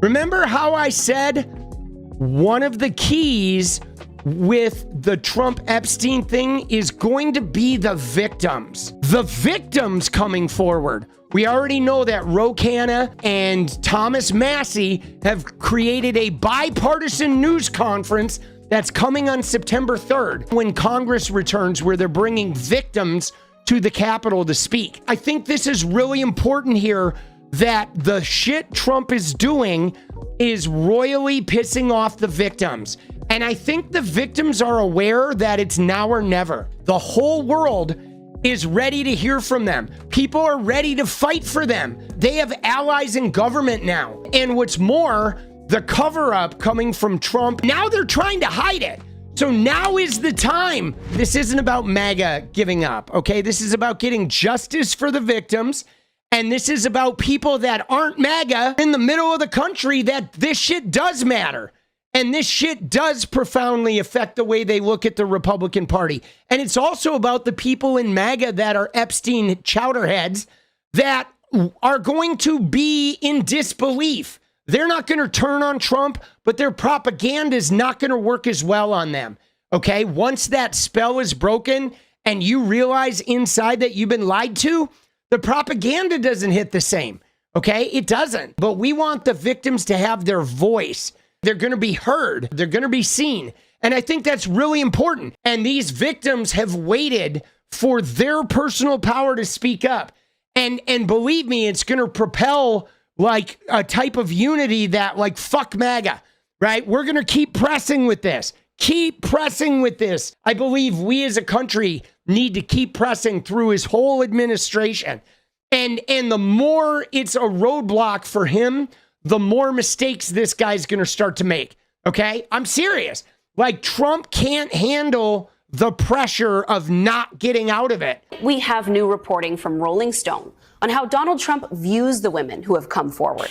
Remember how I said one of the keys with the Trump Epstein thing is going to be the victims. The victims coming forward. We already know that Ro Khanna and Thomas Massie have created a bipartisan news conference that's coming on September 3rd when Congress returns, where they're bringing victims to the Capitol to speak. I think this is really important here, that the shit Trump is doing is royally pissing off the victims. And I think the victims are aware that it's now or never. The whole world is ready to hear from them. People are ready to fight for them. They have allies in government now. And what's more, the cover-up coming from Trump, now they're trying to hide it. So now is the time. This isn't about MAGA giving up, okay? This is about getting justice for the victims. And this is about people that aren't MAGA in the middle of the country, that this shit does matter. And this shit does profoundly affect the way they look at the Republican Party. And it's also about the people in MAGA that are Epstein chowder heads that are going to be in disbelief. They're not going to turn on Trump, but their propaganda is not going to work as well on them. Okay? Once that spell is broken and you realize inside that you've been lied to, the propaganda doesn't hit the same. Okay? It doesn't. But we want the victims to have their voice. They're going to be heard. They're going to be seen. And I think that's really important. And these victims have waited for their personal power to speak up. And believe me, it's going to propel like a type of unity that, like, fuck MAGA, right? We're going to keep pressing with this. Keep pressing with this. I believe we as a country need to keep pressing through his whole administration. And the more it's a roadblock for him, the more mistakes this guy's going to start to make. Okay? I'm serious. Like, Trump can't handle the pressure of not getting out of it. We have new reporting from Rolling Stone on how Donald Trump views the women who have come forward.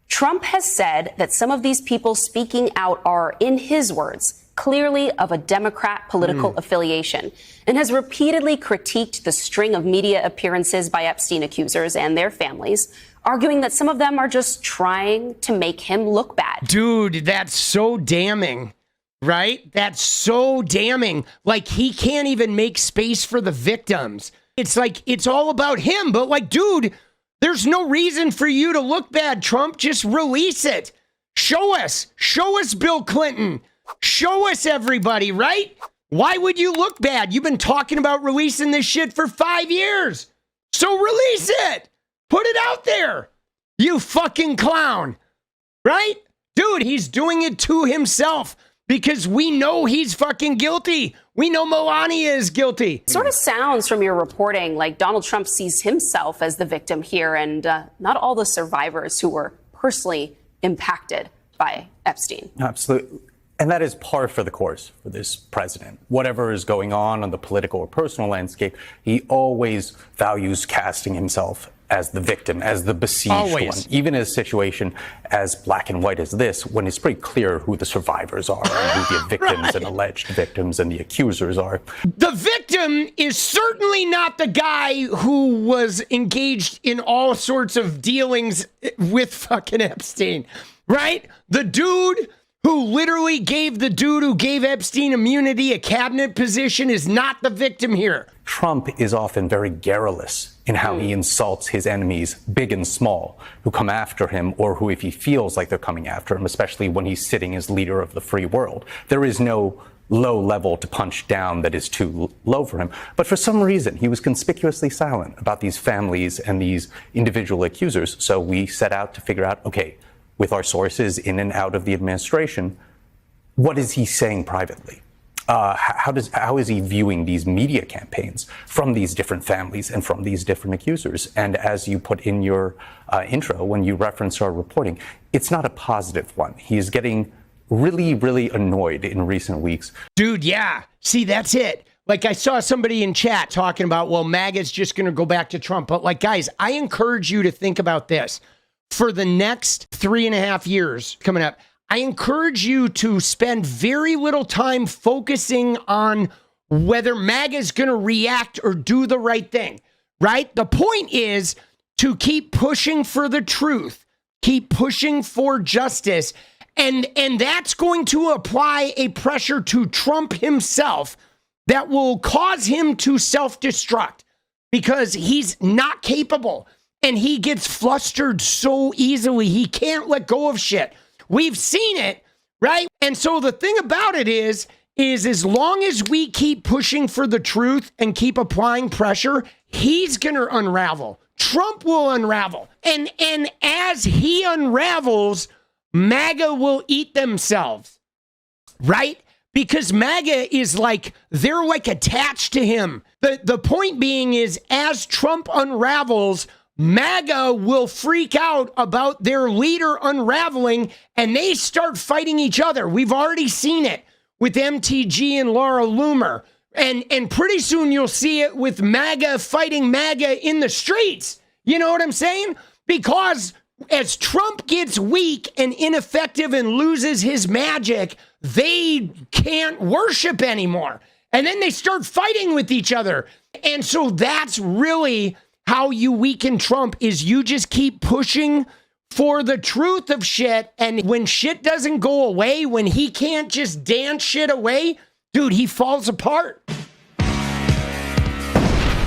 Trump has said that some of these people speaking out are, in his words, clearly of a Democrat political affiliation, and has repeatedly critiqued the string of media appearances by Epstein accusers and their families, arguing that some of them are just trying to make him look bad. Dude, that's so damning, right? That's so damning. Like, he can't even make space for the victims. It's like, it's all about him. But like, dude, there's no reason for you to look bad, Trump. Just release it. Show us Bill Clinton. Show us everybody, right? Why would you look bad? You've been talking about releasing this shit for 5 years. So release it. Put it out there, you fucking clown, right? Dude, he's doing it to himself because we know he's fucking guilty. We know Melania is guilty. It sort of sounds from your reporting like Donald Trump sees himself as the victim here and not all the survivors who were personally impacted by Epstein. Absolutely. And that is par for the course for this president. Whatever is going on the political or personal landscape, he always values casting himself as the victim, as the besieged one. Even in a situation as black and white as this, when it's pretty clear who the survivors are, and who the victims and alleged victims and the accusers are. The victim is certainly not the guy who was engaged in all sorts of dealings with fucking Epstein, right? The dude who literally gave the dude who gave Epstein immunity a cabinet position is not the victim here. Trump is often very garrulous in how he insults his enemies, big and small, who come after him, or who, if he feels like they're coming after him, especially when he's sitting as leader of the free world. There is no low level to punch down that is too low for him. But for some reason, he was conspicuously silent about these families and these individual accusers. So we set out to figure out, okay, with our sources in and out of the administration, what is he saying privately? How is he viewing these media campaigns from these different families and from these different accusers? And as you put in your intro, when you reference our reporting, it's not a positive one. He is getting really, really annoyed in recent weeks. Dude, yeah. See, that's it. Like, I saw somebody in chat talking about, well, MAGA's just going to go back to Trump. But like, guys, I encourage you to think about this. For the next 3.5 years coming up, I encourage you to spend very little time focusing on whether MAGA is going to react or do the right thing, right? The point is to keep pushing for the truth. keep pushing for justice. And that's going to apply a pressure to Trump himself that will cause him to self-destruct because he's not capable and he gets flustered so easily. He can't let go of shit. We've seen it, right? And so the thing about it is as long as we keep pushing for the truth and keep applying pressure, he's going to unravel. Trump will unravel. And as he unravels, MAGA will eat themselves, right? Because MAGA is like, they're like attached to him. The point being is, as Trump unravels, MAGA will freak out about their leader unraveling and they start fighting each other. We've already seen it with MTG and Laura Loomer. And pretty soon you'll see it with MAGA fighting MAGA in the streets. You know what I'm saying? Because as Trump gets weak and ineffective and loses his magic, they can't worship anymore. And then they start fighting with each other. And so that's really how you weaken Trump, is you just keep pushing for the truth of shit. And when shit doesn't go away, when he can't just dance shit away, dude, he falls apart.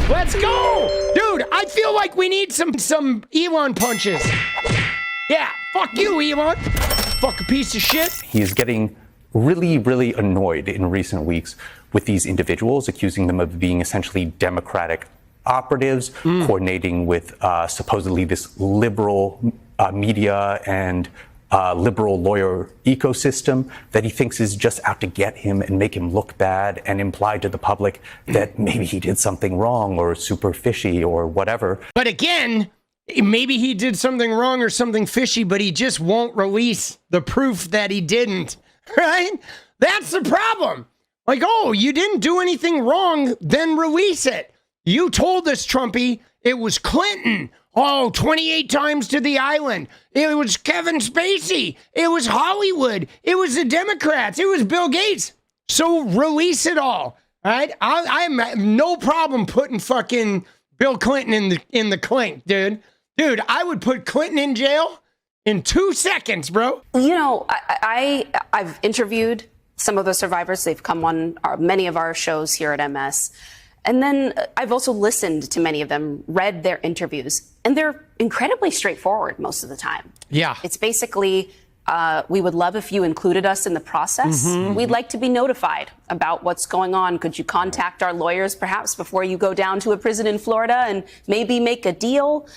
Let's go. Dude, I feel like we need some Elon punches. Yeah, fuck you, Elon. Fuck a piece of shit. He is getting really, really annoyed in recent weeks with these individuals, accusing them of being essentially Democratic operatives, coordinating with supposedly this liberal media and liberal lawyer ecosystem that he thinks is just out to get him and make him look bad and imply to the public that maybe he did something wrong or super fishy or whatever. But again, maybe he did something wrong or something fishy, but he just won't release the proof that he didn't, right? That's the problem. Like, oh, you didn't do anything wrong, then release it. You told us, Trumpy, it was Clinton. Oh, 28 times to the island. It was Kevin Spacey. It was Hollywood. It was the Democrats. It was Bill Gates. So release it all. All right? I have no problem putting fucking Bill Clinton in the clink, dude. Dude, I would put Clinton in jail in 2 seconds, bro. You know, I've interviewed some of the survivors. They've come on many of our shows here at MS. And then I've also listened to many of them, read their interviews, and they're incredibly straightforward most of the time. Yeah. It's basically, we would love if you included us in the process. We'd like to be notified about what's going on. Could you contact our lawyers perhaps before you go down to a prison in Florida and maybe make a deal?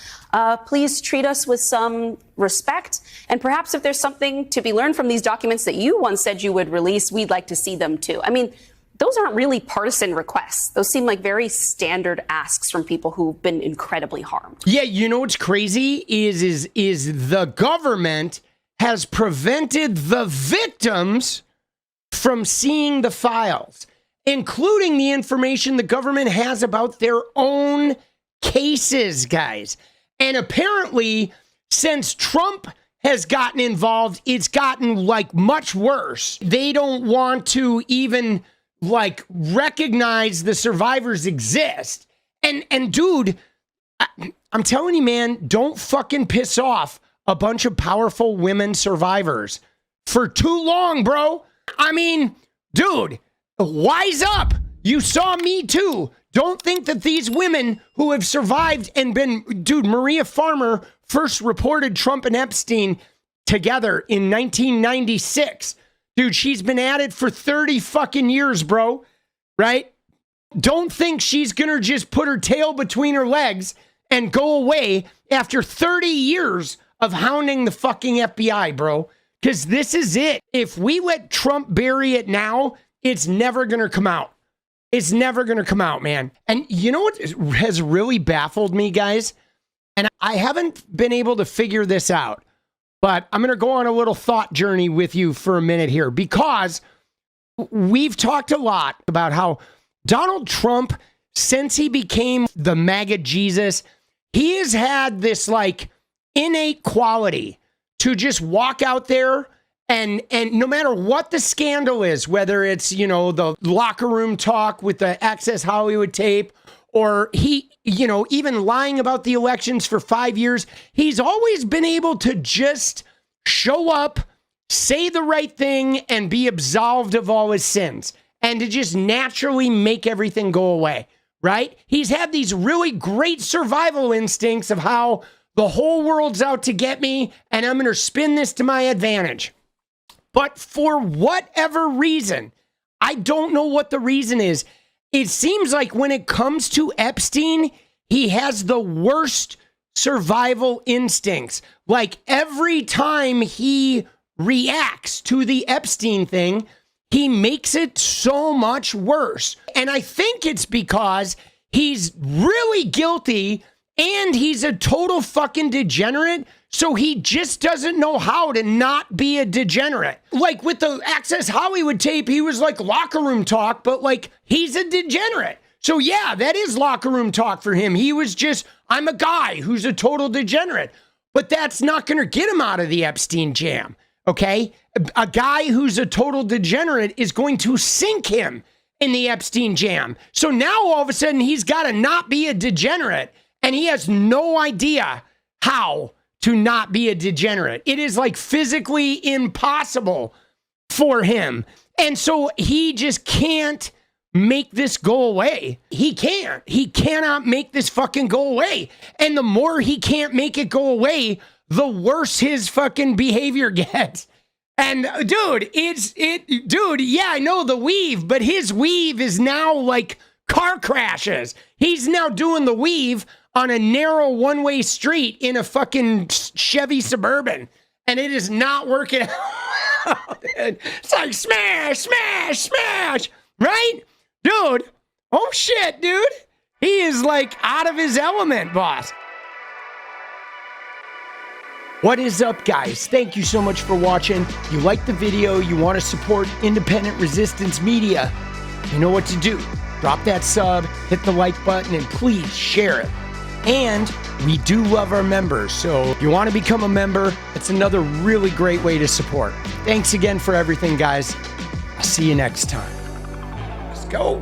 Please treat us with some respect. And perhaps if there's something to be learned from these documents that you once said you would release, we'd like to see them too. I mean, those aren't really partisan requests. Those seem like very standard asks from people who've been incredibly harmed. Yeah, you know what's crazy is the government has prevented the victims from seeing the files, including the information the government has about their own cases, guys. And apparently, since Trump has gotten involved, it's gotten like much worse. They don't want to even like recognize the survivors exist. And dude, I'm telling you, man, don't fucking piss off a bunch of powerful women survivors for too long, bro. I mean, dude, wise up. You saw Me Too. Don't think that these women who have survived and been, dude, Maria Farmer first reported Trump and Epstein together in 1996. Dude, she's been at it for 30 fucking years, bro. Right? Don't think she's gonna just put her tail between her legs and go away after 30 years of hounding the fucking FBI, bro. Because this is it. If we let Trump bury it now, it's never gonna come out. It's never gonna come out, man. And you know what has really baffled me, guys? And I haven't been able to figure this out. But I'm going to go on a little thought journey with you for a minute here, because we've talked a lot about how Donald Trump, since he became the MAGA Jesus, he has had this like innate quality to just walk out there and no matter what the scandal is, whether it's, you know, the locker room talk with the Access Hollywood tape or he, even lying about the elections for 5 years. He's always been able to just show up, say the right thing, and be absolved of all his sins, and to just naturally make everything go away, right? He's had these really great survival instincts of how the whole world's out to get me, and I'm going to spin this to my advantage. But for whatever reason, I don't know what the reason is, it seems like when it comes to Epstein, he has the worst survival instincts. Like every time he reacts to the Epstein thing, he makes it so much worse. And I think it's because he's really guilty and he's a total fucking degenerate. So he just doesn't know how to not be a degenerate. Like with the Access Hollywood tape, he was like locker room talk, but like he's a degenerate. So yeah, that is locker room talk for him. He was just, I'm a guy who's a total degenerate. But that's not going to get him out of the Epstein jam, okay? A guy who's a total degenerate is going to sink him in the Epstein jam. So now all of a sudden he's got to not be a degenerate, and he has no idea how to not be a degenerate. It is like physically impossible for him. And so he just can't make this go away. He can't. He cannot make this fucking go away. And the more he can't make it go away, the worse his fucking behavior gets. And dude, yeah, I know the weave, but his weave is now like car crashes. He's now doing the weave on a narrow one-way street in a fucking Chevy Suburban, and it is not working out. It's like smash, smash, smash, right? Dude, oh shit, dude. He is like out of his element, boss. What is up, guys? Thank you so much for watching. You like the video, you want to support independent resistance media, you know what to do. Drop that sub, hit the like button, and please share it. And we do love our members, so if you want to become a member, it's another really great way to support. Thanks again for everything, guys. I'll see you next time. Let's go.